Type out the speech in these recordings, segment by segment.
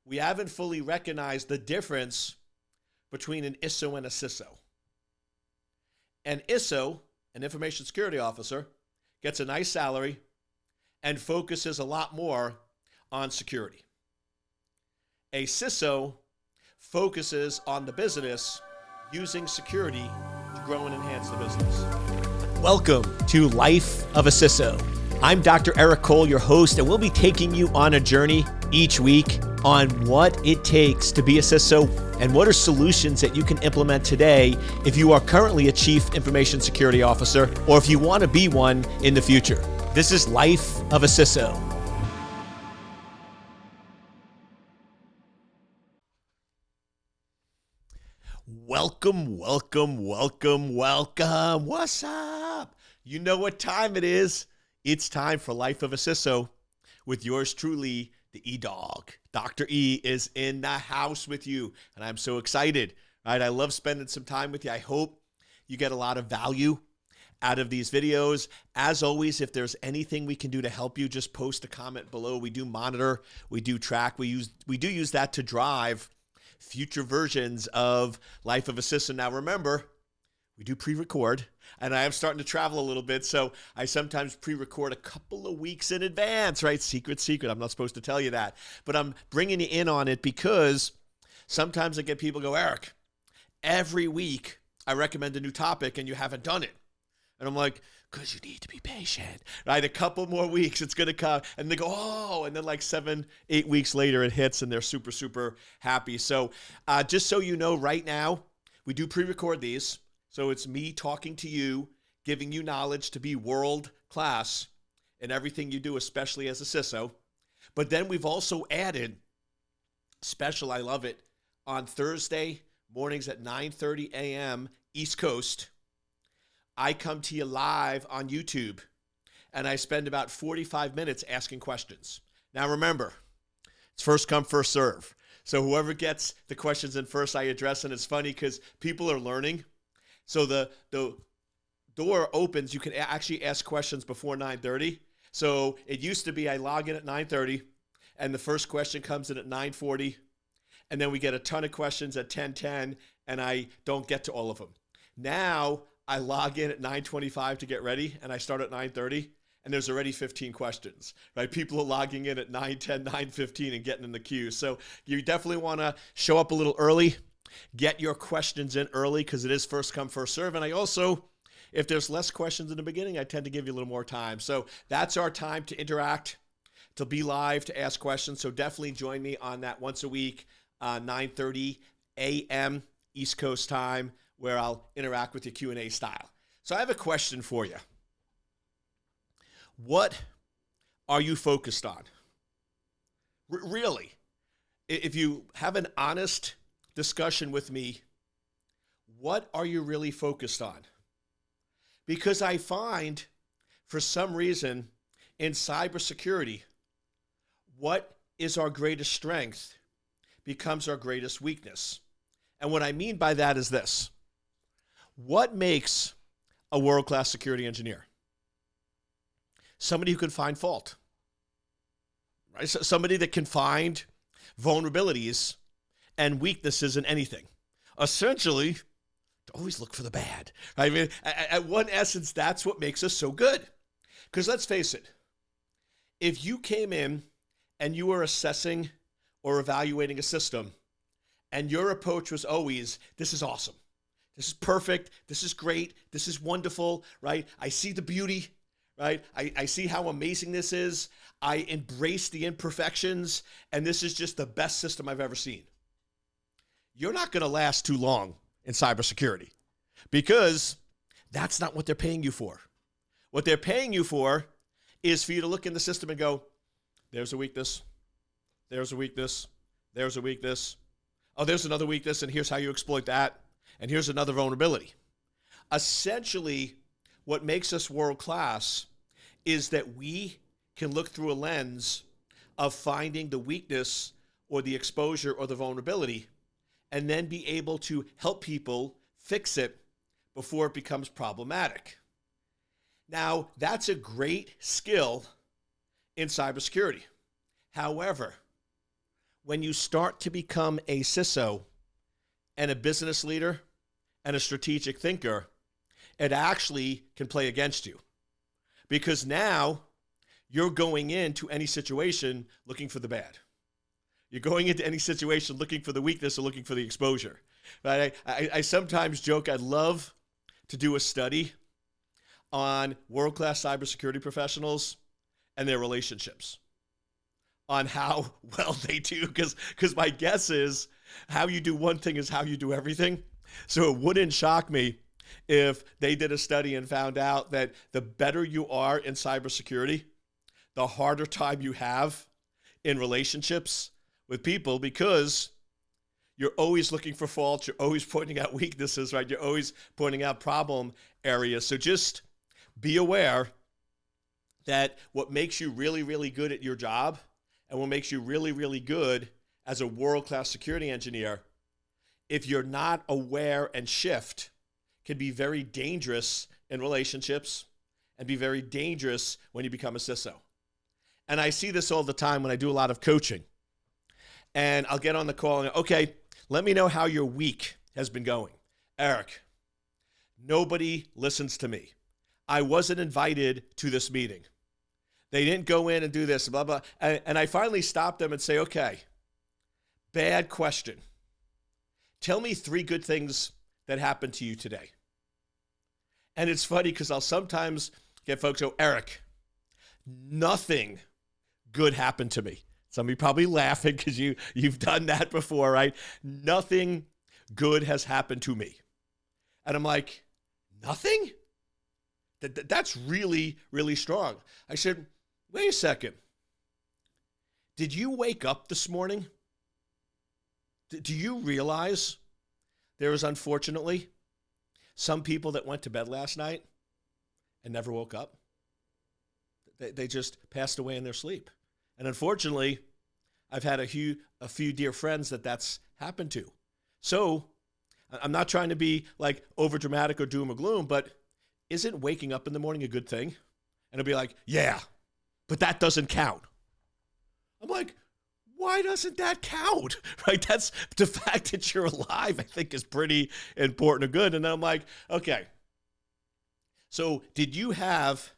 we haven't fully recognized the difference between an ISO and a CISO. An ISO, an information security officer, gets a nice salary and focuses a lot more on security. A CISO focuses on the business using security to grow and enhance the business. Welcome to Life of a CISO. I'm Dr. Eric Cole, your host, and we'll be taking you on a journey each week on what it takes to be a CISO and what are solutions that you can implement today if you are currently a Chief Information Security Officer or if you want to be one in the future. This is Life of a CISO. Welcome. What's up? You know what time it is. It's time for Life of a CISO with yours truly, the E-Dog. Dr. E is in the house with you, and I'm so excited. Right? I love spending some time with you. I hope you get a lot of value out of these videos. As always, if there's anything we can do to help you, just post a comment below. We do monitor, we do track, we do use that to drive future versions of Life of a CISO. Now remember, we do pre-record, and I am starting to travel a little bit, so I sometimes pre-record a couple of weeks in advance, right? Secret. I'm not supposed to tell you that, but I'm bringing you in on it because sometimes I get people go, Eric, every week I recommend a new topic and you haven't done it. And I'm like, because you need to be patient, right? A couple more weeks, it's going to come. And they go, oh, and then like 7-8 weeks later it hits and they're super, super happy. So just so you know, right now, we do pre-record these. So it's me talking to you, giving you knowledge to be world class in everything you do, especially as a CISO. But then we've also added special, I love it, on Thursday mornings at 9:30 a.m. East Coast. I come to you live on YouTube, and I spend about 45 minutes asking questions. Now remember, it's first come, first serve. So whoever gets the questions in first, I address, and it's funny because people are learning. So the door opens, you can actually ask questions before 9:30. So it used to be I log in at 9:30, and the first question comes in at 9:40, and then we get a ton of questions at 10:10, and I don't get to all of them. Now I log in at 9:25 to get ready, and I start at 9:30, and there's already 15 questions, right? People are logging in at 9:10, 9:15 and getting in the queue. So you definitely want to show up a little early, get your questions in early because it is first come, first serve. And I also, if there's less questions in the beginning, I tend to give you a little more time. So that's our time to interact, to be live, to ask questions. So definitely join me on that once a week, 9:30 a.m. East Coast time, where I'll interact with you Q&A style. So I have a question for you. What are you focused on? Really, if you have an honest discussion with me, what are you really focused on? Because I find, for some reason, in cybersecurity, what is our greatest strength becomes our greatest weakness. And what I mean by that is this. What makes a world-class security engineer? Somebody who can find fault, right? So somebody that can find vulnerabilities and weaknesses in anything. Essentially, always look for the bad. I mean, at one essence, that's what makes us so good. Because let's face it, if you came in and you were assessing or evaluating a system, and your approach was always, this is awesome. This is perfect. This is great. This is wonderful, right? I see the beauty, right? I see how amazing this is. I embrace the imperfections, and this is just the best system I've ever seen. You're not going to last too long in cybersecurity because that's not what they're paying you for. What they're paying you for is for you to look in the system and go, there's a weakness, there's a weakness, there's a weakness. Oh, there's another weakness, and here's how you exploit that. And here's another vulnerability. Essentially, what makes us world-class is that we can look through a lens of finding the weakness or the exposure or the vulnerability and then be able to help people fix it before it becomes problematic. Now, that's a great skill in cybersecurity. However, when you start to become a CISO and a business leader and a strategic thinker, it actually can play against you. Because now you're going into any situation looking for the bad. You're going into any situation looking for the weakness or looking for the exposure. Right? I sometimes joke I'd love to do a study on world-class cybersecurity professionals and their relationships, on how well they do, because my guess is how you do one thing is how you do everything. So it wouldn't shock me if they did a study and found out that the better you are in cybersecurity, the harder time you have in relationships with people, because you're always looking for faults, you're always pointing out weaknesses, right? You're always pointing out problem areas. So just be aware that what makes you really, really good at your job and what makes you really, really good as a world-class security engineer, if you're not aware and shift, can be very dangerous in relationships and be very dangerous when you become a CISO. And I see this all the time when I do a lot of coaching. And I'll get on the call and, okay, let me know how your week has been going. Eric, nobody listens to me. I wasn't invited to this meeting. They didn't go in and do this, blah, blah. And I finally stop them and say, okay, bad question. Tell me 3 good things that happened to you today. And it's funny because I'll sometimes get folks go, Eric, nothing good happened to me. Some of you probably laughing because you've done that before, right? Nothing good has happened to me. And I'm like, nothing? That's really, really strong. I said, wait a second. Did you wake up this morning? Do you realize there is, unfortunately, some people that went to bed last night and never woke up? They just passed away in their sleep. And unfortunately, I've had a few dear friends that's happened to. So I'm not trying to be like over dramatic or doom or gloom, but isn't waking up in the morning a good thing? And it'll be like, yeah, but that doesn't count. I'm like, why doesn't that count? Right? That's the fact that you're alive, I think, is pretty important or good. And then I'm like, okay, so did you have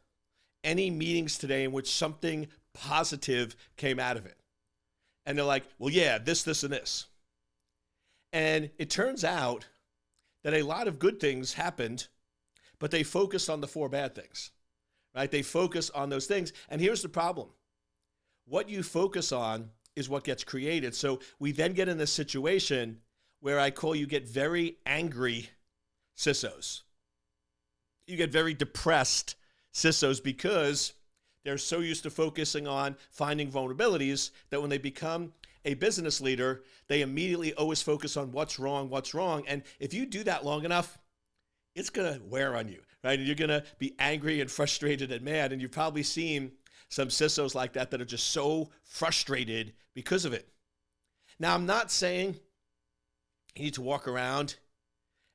any meetings today in which something positive came out of it? And they're like, well, yeah, this, and this. And it turns out that a lot of good things happened, but they focused on the 4 bad things, right? They focus on those things. And here's the problem. What you focus on is what gets created. So we then get in this situation where I call you get very angry CISOs. You get very depressed CISOs because they're so used to focusing on finding vulnerabilities that when they become a business leader, they immediately always focus on what's wrong. And if you do that long enough, it's going to wear on you, right? And you're going to be angry and frustrated and mad. And you've probably seen some CISOs like that are just so frustrated because of it. Now, I'm not saying you need to walk around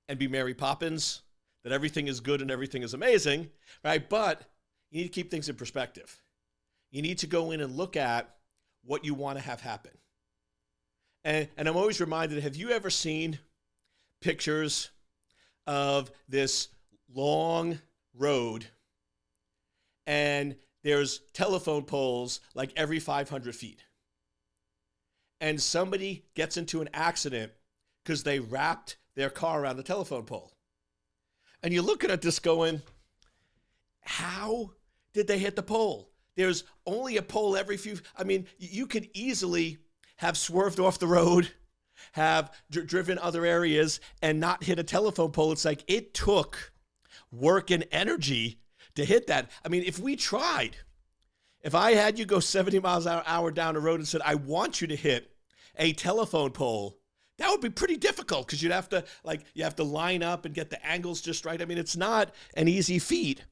and be Mary Poppins, that everything is good and everything is amazing, right? But you need to keep things in perspective. You need to go in and look at what you want to have happen. And I'm always reminded, have you ever seen pictures of this long road and there's telephone poles like every 500 feet? And somebody gets into an accident because they wrapped their car around the telephone pole. And you're looking at this going, how did they hit the pole? There's only a pole every few, you could easily have swerved off the road, have driven other areas and not hit a telephone pole. It's like it took work and energy to hit that. If we tried, if I had you go 70 miles an hour down the road and said, I want you to hit a telephone pole, that would be pretty difficult because you have to line up and get the angles just right. It's not an easy feat.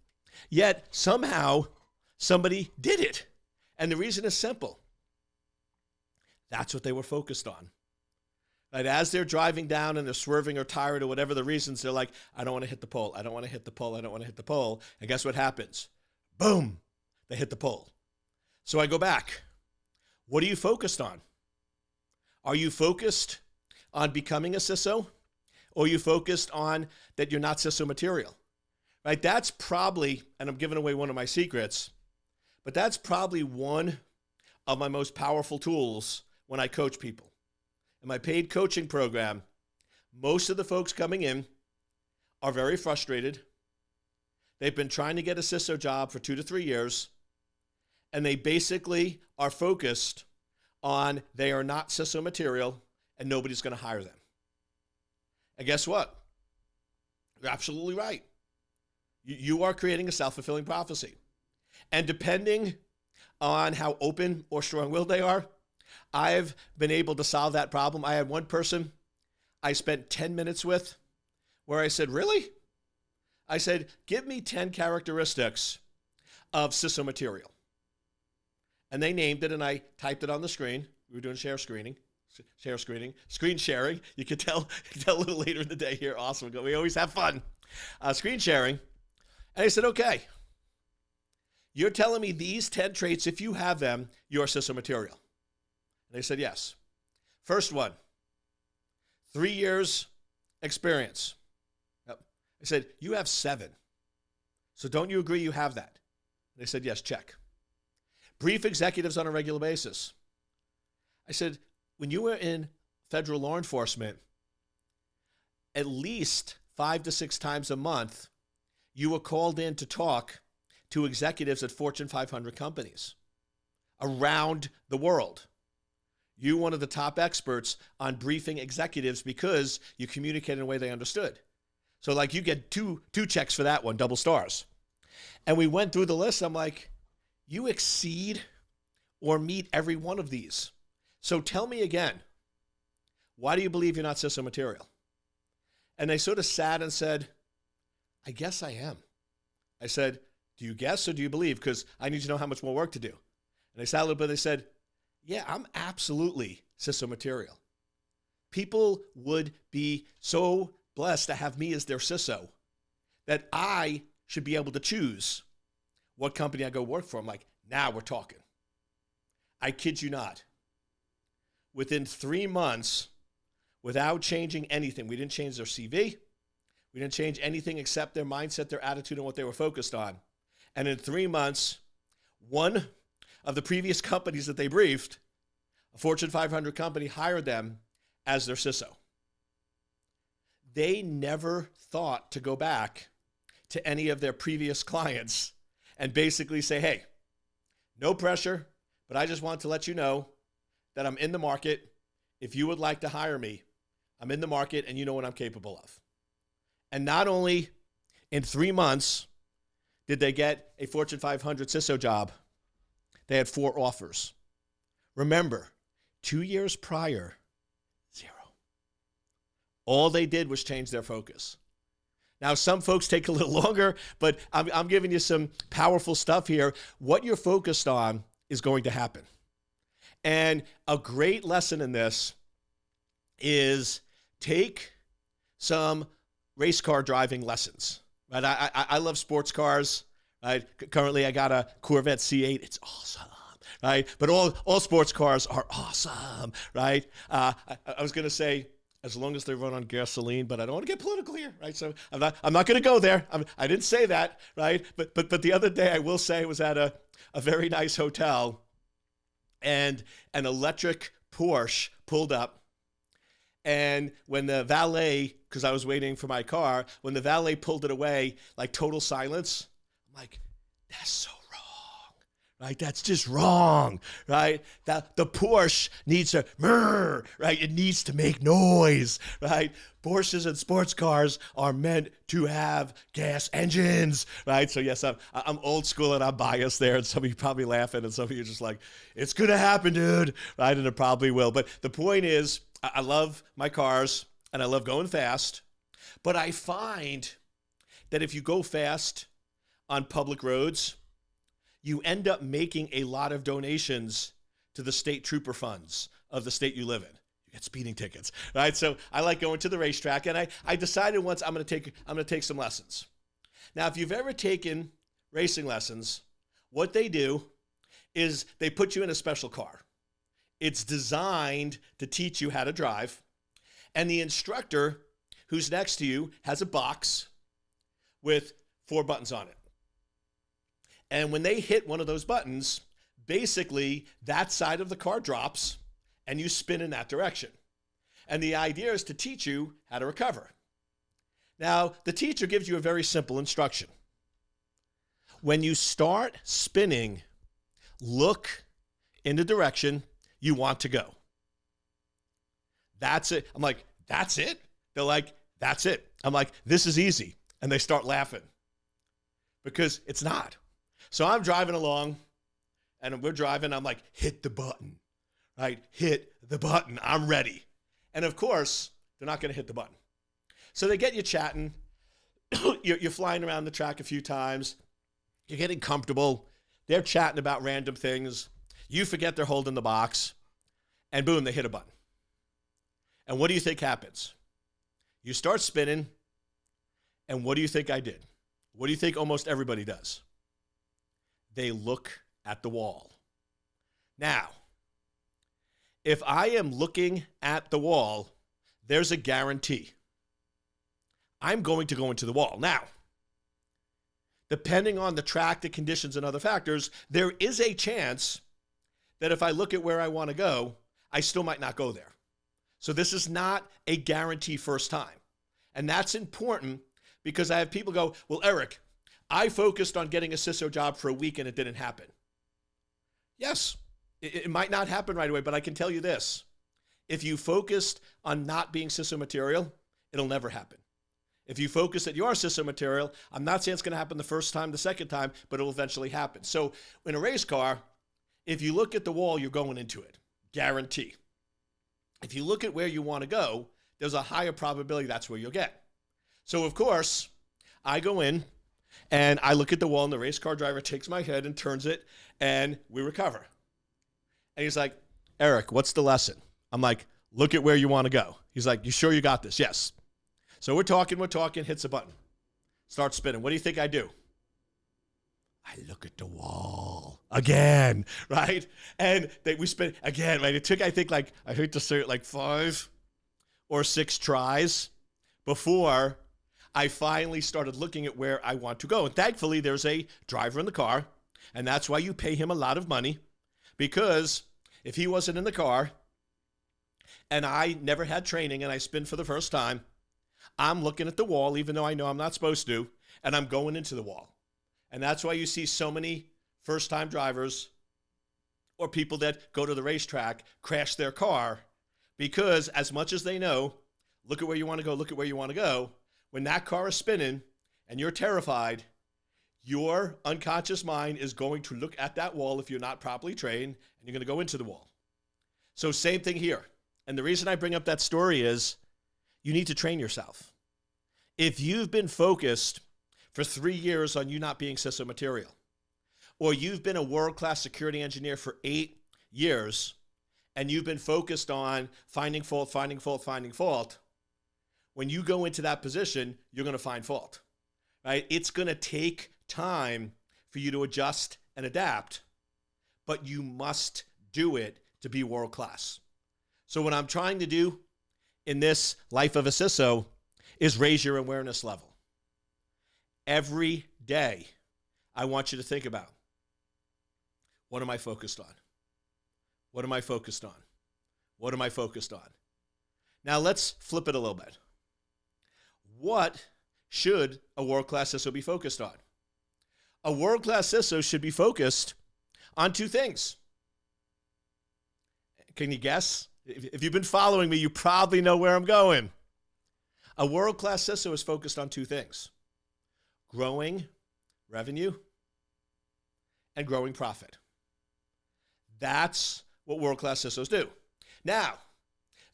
Yet somehow somebody did it. And the reason is simple. That's what they were focused on. Right? As they're driving down and they're swerving or tired or whatever the reasons, they're like, I don't want to hit the pole. I don't want to hit the pole. I don't want to hit the pole. And guess what happens? Boom, they hit the pole. So I go back. What are you focused on? Are you focused on becoming a CISO, or are you focused on that you're not CISO material? Right? That's probably, and I'm giving away one of my secrets, but that's probably one of my most powerful tools when I coach people. In my paid coaching program, most of the folks coming in are very frustrated. They've been trying to get a CISO job for 2 to 3 years, and they basically are focused on they are not CISO material and nobody's going to hire them. And guess what? You're absolutely right. You are creating a self-fulfilling prophecy. And depending on how open or strong-willed they are, I've been able to solve that problem. I had one person I spent 10 minutes with where I said, really? I said, give me 10 characteristics of CISO material. And they named it, and I typed it on the screen. We were doing screen sharing. You could tell a little later in the day here. Awesome. We always have fun. Screen sharing. And I said, okay, you're telling me these 10 traits, if you have them, you're CISO material. And they said, yes. First one, 3 years experience. Yep. I said, you have 7. So don't you agree you have that? And they said, yes, check. Brief executives on a regular basis. I said, when you were in federal law enforcement, at least 5 to 6 times a month, you were called in to talk to executives at Fortune 500 companies around the world. You one of the top experts on briefing executives because you communicated in a way they understood. So like you get two checks for that one, double stars. And we went through the list. I'm like, you exceed or meet every one of these. So tell me again, why do you believe you're not CISO material? And they sort of sat and said, I guess I am. I said, do you guess or do you believe? Because I need to know how much more work to do. And they sat a little bit, they said, yeah, I'm absolutely CISO material. People would be so blessed to have me as their CISO that I should be able to choose what company I go work for. I'm like, now we're talking. I kid you not. Within 3 months, without changing anything, we didn't change their CV. We didn't change anything except their mindset, their attitude, and what they were focused on. And in 3 months, one of the previous companies that they briefed, a Fortune 500 company, hired them as their CISO. They never thought to go back to any of their previous clients and basically say, hey, no pressure, but I just want to let you know that I'm in the market. If you would like to hire me, I'm in the market and you know what I'm capable of. And not only in 3 months did they get a Fortune 500 CISO job, they had 4 offers. Remember, 2 years prior, 0. All they did was change their focus. Now, some folks take a little longer, but I'm giving you some powerful stuff here. What you're focused on is going to happen. And a great lesson in this is take some race car driving lessons. Right? I love sports cars. Right? Currently, I got a Corvette C8. It's awesome. Right? But all sports cars are awesome. Right? I was going to say, as long as they run on gasoline, but I don't want to get political here, right? So I'm not going to go there. I didn't say that, right? But the other day, I will say, I was at a very nice hotel, and an electric Porsche pulled up. And when the valet, because I was waiting for my car, when the valet pulled it away, like total silence, I'm like, that's so wrong, right? That's just wrong, right? That the Porsche needs to, right? It needs to make noise, right? Porsches and sports cars are meant to have gas engines, right? So yes, I'm old school and I'm biased there, and some of you probably laughing, and some of you are just like, it's gonna happen, dude, right? And it probably will. But the point is, I love my cars and I love going fast, but I find that if you go fast on public roads, you end up making a lot of donations to the state trooper funds of the state you live in. You get speeding tickets, right? So I like going to the racetrack, and I decided once I'm going to take some lessons. Now, if you've ever taken racing lessons, what they do is they put you in a special car. It's designed to teach you how to drive. And the instructor who's next to you has a box with 4 buttons on it. And when they hit one of those buttons, basically that side of the car drops and you spin in that direction. And the idea is to teach you how to recover. Now, the teacher gives you a very simple instruction. When you start spinning, look in the direction you want to go. That's it. I'm like, that's it? They're like, that's it. I'm like, this is easy. And they start laughing because it's not. So I'm driving along and we're driving. I'm like, hit the button, right? Hit the button. I'm ready. And of course, they're not going to hit the button. So they get you chatting. You're flying around the track a few times. You're getting comfortable. They're chatting about random things. You forget they're holding the box. And boom, they hit a button. And what do you think happens? You start spinning. And what do you think I did? What do you think almost everybody does? They look at the wall. Now, if I am looking at the wall, there's a guarantee. I'm going to go into the wall. Now, depending on the track, the conditions, and other factors, there is a chance that if I look at where I want to go, I still might not go there. So this is not a guarantee first time. And that's important because I have people go, well, Eric, I focused on getting a CISO job for a week and it didn't happen. Yes, it might not happen right away, but I can tell you this. If you focused on not being CISO material, it'll never happen. If you focus that you are CISO material, I'm not saying it's going to happen the first time, the second time, but it'll eventually happen. So in a race car, if you look at the wall, you're going into it. Guarantee. If you look at where you want to go, there's a higher probability that's where you'll get. So of course, I go in and I look at the wall and the race car driver takes my head and turns it and we recover. And he's like, Eric, what's the lesson? I'm like, look at where you want to go. He's like, you sure you got this? Yes. So we're talking, hits a button. Starts spinning. What do you think I do? I look at the wall again, right? And we spin again, right? It took, I think, I hate to say it, like 5 or 6 tries before I finally started looking at where I want to go. And thankfully, there's a driver in the car, and that's why you pay him a lot of money, because if he wasn't in the car and I never had training and I spin for the first time, I'm looking at the wall, even though I know I'm not supposed to, and I'm going into the wall. And that's why you see so many first-time drivers or people that go to the racetrack crash their car, because as much as they know, look at where you want to go, look at where you want to go, when that car is spinning and you're terrified, your unconscious mind is going to look at that wall if you're not properly trained, and you're going to go into the wall. So same thing here. And the reason I bring up that story is you need to train yourself. If you've been focused for 3 years on you not being CISO material, or you've been a world-class security engineer for 8 years, and you've been focused on finding fault, when you go into that position, you're going to find fault, right? It's going to take time for you to adjust and adapt, but you must do it to be world-class. So what I'm trying to do in this life of a CISO is raise your awareness level. Every day, I want you to think about, what am I focused on? What am I focused on? What am I focused on? Now let's flip it a little bit. What should a world-class CISO be focused on? A world-class CISO should be focused on 2 things. Can you guess? If you've been following me, you probably know where I'm going. A world-class CISO is focused on 2 things: growing revenue and growing profit. That's what world-class CISOs do. Now,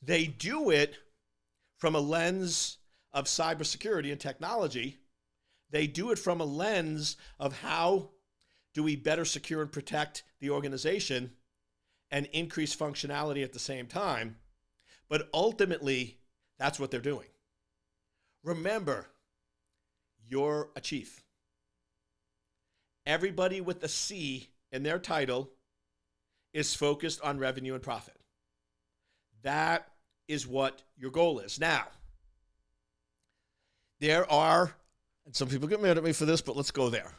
they do it from a lens of cybersecurity and technology. They do it from a lens of how do we better secure and protect the organization and increase functionality at the same time. But ultimately, that's what they're doing. Remember, you're a chief. Everybody with a C in their title is focused on revenue and profit. That is what your goal is. Now, there are, and some people get mad at me for this, but let's go there.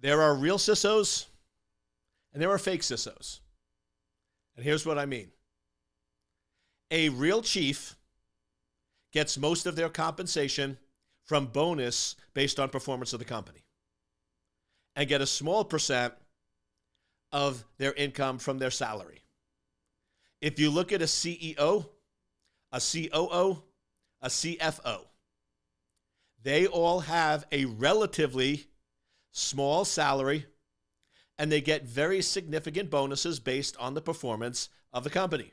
There are real CISOs and there are fake CISOs. And here's what I mean. A real chief gets most of their compensation from bonus based on performance of the company and get a small percent of their income from their salary. If you look at a CEO, a COO, a CFO, they all have a relatively small salary and they get very significant bonuses based on the performance of the company.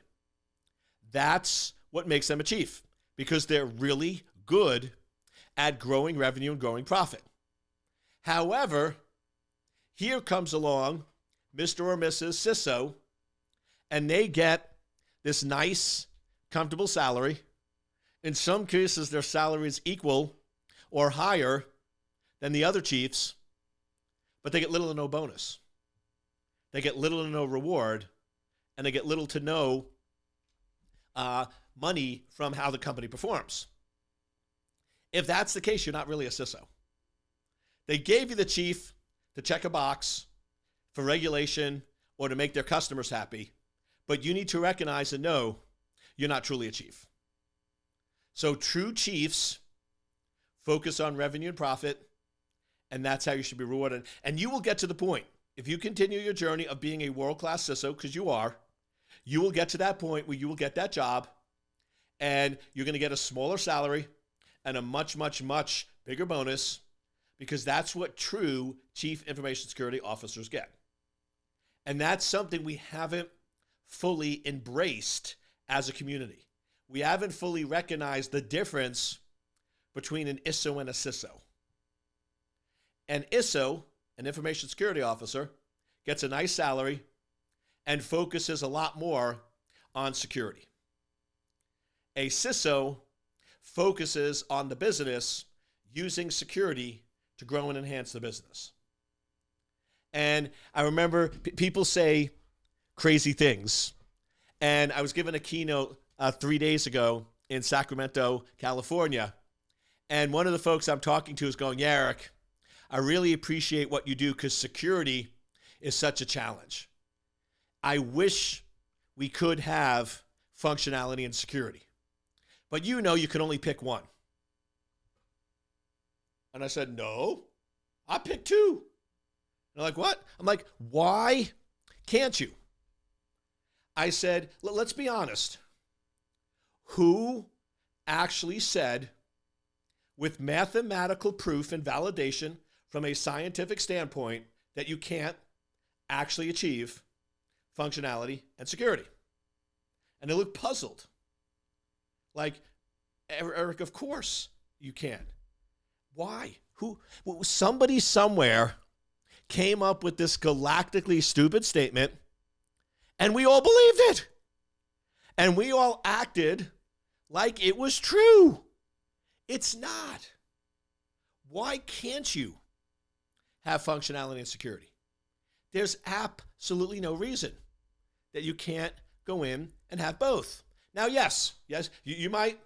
That's what makes them a chief, because they're really good at growing revenue and growing profit. However, here comes along Mr. or Mrs. CISO, and they get this nice, comfortable salary. In some cases, their salary is equal or higher than the other chiefs, but they get little to no bonus. They get little to no reward, and they get little to no money from how the company performs. If that's the case, you're not really a CISO. They gave you the chief to check a box for regulation or to make their customers happy, but you need to recognize and know you're not truly a chief. So true chiefs focus on revenue and profit, and that's how you should be rewarded. And you will get to the point, if you continue your journey of being a world-class CISO, because you are, you will get to that point where you will get that job, and you're going to get a smaller salary and a much, much, much bigger bonus, because that's what true chief information security officers get. And that's something we haven't fully embraced as a community. We haven't fully recognized the difference between an ISO and a CISO. An ISO, an information security officer, gets a nice salary and focuses a lot more on security. A CISO focuses on the business using security to grow and enhance the business. And I remember people say crazy things. And I was given a keynote 3 days ago in Sacramento, California. And one of the folks I'm talking to is going, yeah, Eric, I really appreciate what you do because security is such a challenge. I wish we could have functionality and security. But you know you can only pick one. And I said, no, I picked two. And they're like, what? I'm like, why can't you? I said, let's be honest. Who actually said, with mathematical proof and validation from a scientific standpoint, that you can't actually achieve functionality and security? And they looked puzzled. Like, Eric, of course you can. Why? Who? Somebody somewhere came up with this galactically stupid statement, and we all believed it. And we all acted like it was true. It's not. Why can't you have functionality and security? There's absolutely no reason that you can't go in and have both. Now, yes, you might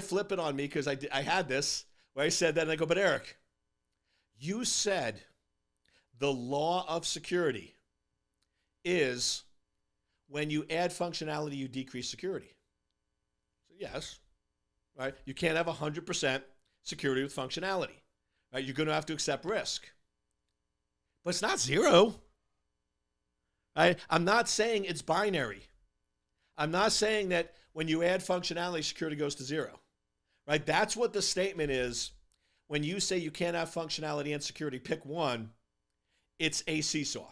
flip it on me because I had this where I said that and I go, but Eric, you said the law of security is when you add functionality, you decrease security. So yes, right? You can't have 100% security with functionality, right? You're going to have to accept risk. But it's not zero. Right? I'm not saying it's binary. I'm not saying that when you add functionality, security goes to zero. Right? That's what the statement is. When you say you can't have functionality and security, pick one, it's a seesaw.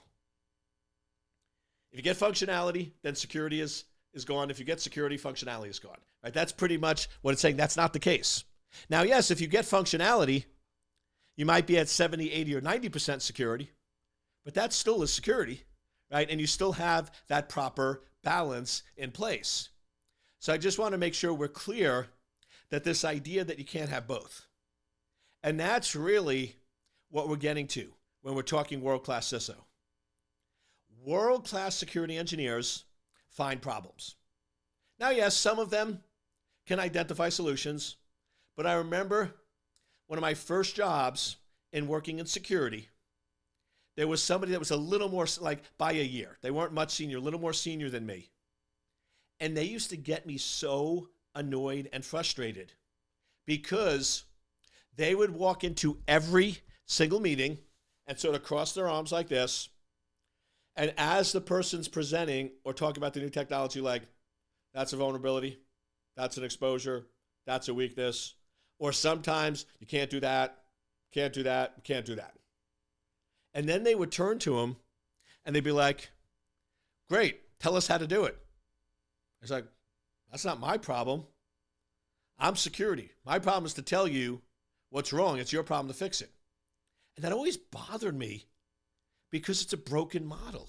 If you get functionality, then security is gone. If you get security, functionality is gone. Right? That's pretty much what it's saying. That's not the case. Now, yes, if you get functionality, you might be at 70, 80, or 90% security, but that still is security, right? And you still have that proper balance in place. So I just want to make sure we're clear that this idea that you can't have both. And that's really what we're getting to when we're talking world-class CISO. World-class security engineers find problems. Now, yes, some of them can identify solutions, but I remember one of my first jobs in working in security, there was somebody that was a little more, like by a year. They weren't much senior, a little more senior than me. And they used to get me so annoyed and frustrated because they would walk into every single meeting and sort of cross their arms like this. And as the person's presenting or talking about the new technology, like, that's a vulnerability, that's an exposure, that's a weakness, or sometimes you can't do that, can't do that, can't do that. And then they would turn to him and they'd be like, great, tell us how to do it. It's like, that's not my problem. I'm security. My problem is to tell you what's wrong. It's your problem to fix it. And that always bothered me because it's a broken model.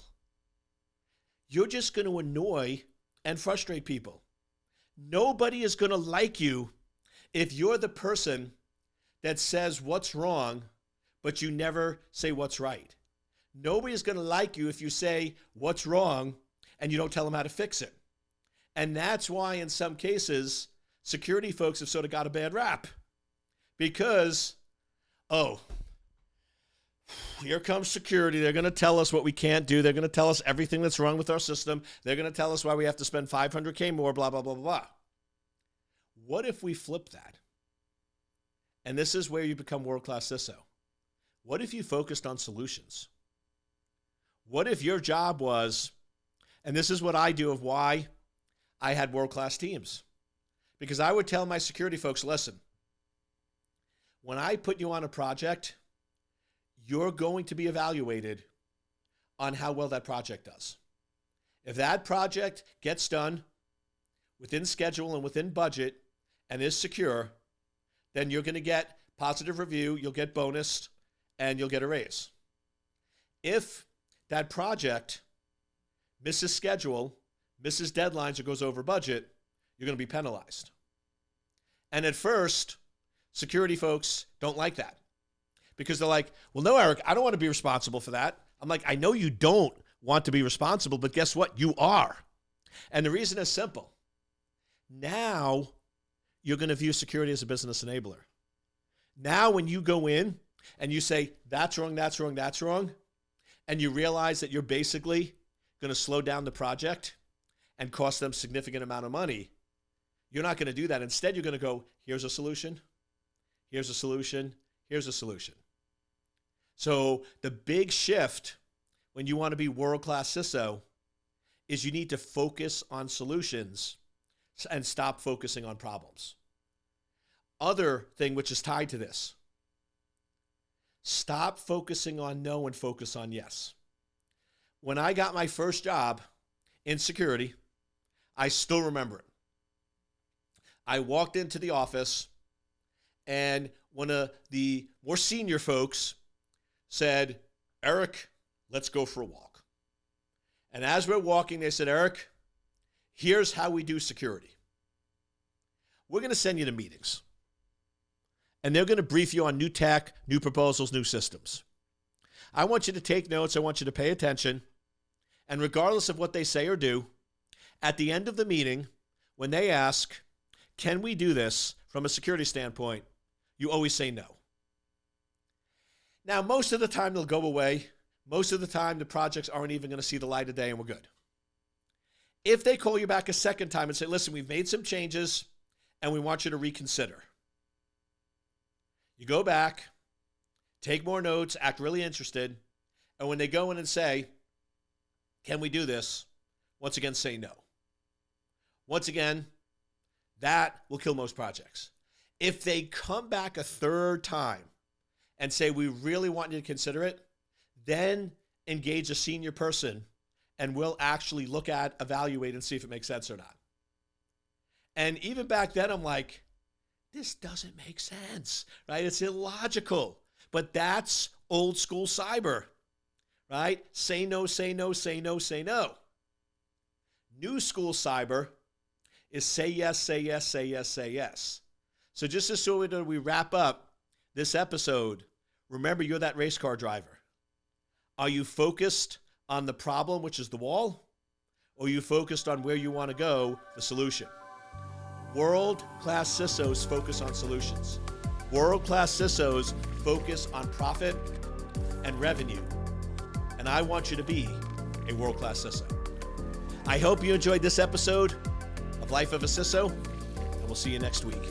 You're just going to annoy and frustrate people. Nobody is going to like you if you're the person that says what's wrong, but you never say what's right. Nobody is going to like you if you say what's wrong and you don't tell them how to fix it. And that's why in some cases, security folks have sort of got a bad rap because, oh, here comes security. They're going to tell us what we can't do. They're going to tell us everything that's wrong with our system. They're going to tell us why we have to spend $500K more, blah, blah, blah, blah, blah. What if we flip that? And this is where you become world-class CISO. What if you focused on solutions? What if your job was, and this is what I do of why I had world-class teams, because I would tell my security folks, listen, when I put you on a project, you're going to be evaluated on how well that project does. If that project gets done within schedule and within budget and is secure, then you're going to get positive review, you'll get bonus, and you'll get a raise. If that project misses schedule, misses deadlines, or goes over budget, you're going to be penalized. And at first, security folks don't like that because they're like, well, no, Eric, I don't want to be responsible for that. I'm like, I know you don't want to be responsible, but guess what? You are. And the reason is simple. Now you're going to view security as a business enabler. Now when you go in and you say, that's wrong, that's wrong, that's wrong, and you realize that you're basically going to slow down the project and cost them significant amount of money, you're not going to do that. Instead, you're going to go, here's a solution, here's a solution, here's a solution. So the big shift when you want to be world-class CISO is you need to focus on solutions and stop focusing on problems. Other thing which is tied to this, stop focusing on no and focus on yes. When I got my first job in security, I still remember it. I walked into the office and one of the more senior folks said, Eric, let's go for a walk. And as we're walking, they said, Eric, here's how we do security. We're going to send you to meetings. And they're going to brief you on new tech, new proposals, new systems. I want you to take notes. I want you to pay attention. And regardless of what they say or do, at the end of the meeting, when they ask, can we do this from a security standpoint, you always say no. Now, most of the time they'll go away. Most of the time the projects aren't even going to see the light of day and we're good. If they call you back a second time and say, listen, we've made some changes and we want you to reconsider. You go back, take more notes, act really interested, and when they go in and say, can we do this? Once again, say no. Once again, that will kill most projects. If they come back a third time and say, we really want you to consider it, then engage a senior person and we'll actually look at, evaluate, and see if it makes sense or not. And even back then, I'm like, this doesn't make sense, right? It's illogical. But that's old school cyber, right? Say no, say no, say no, say no. New school cyber is say yes, say yes, say yes, say yes. So just as soon as we wrap up this episode, remember you're that race car driver. Are you focused on the problem, which is the wall? or you focused on where you want to go, the solution. World-class CISOs focus on solutions. World-class CISOs focus on profit and revenue. And I want you to be a world-class CISO. I hope you enjoyed this episode of Life of a CISO, and we'll see you next week.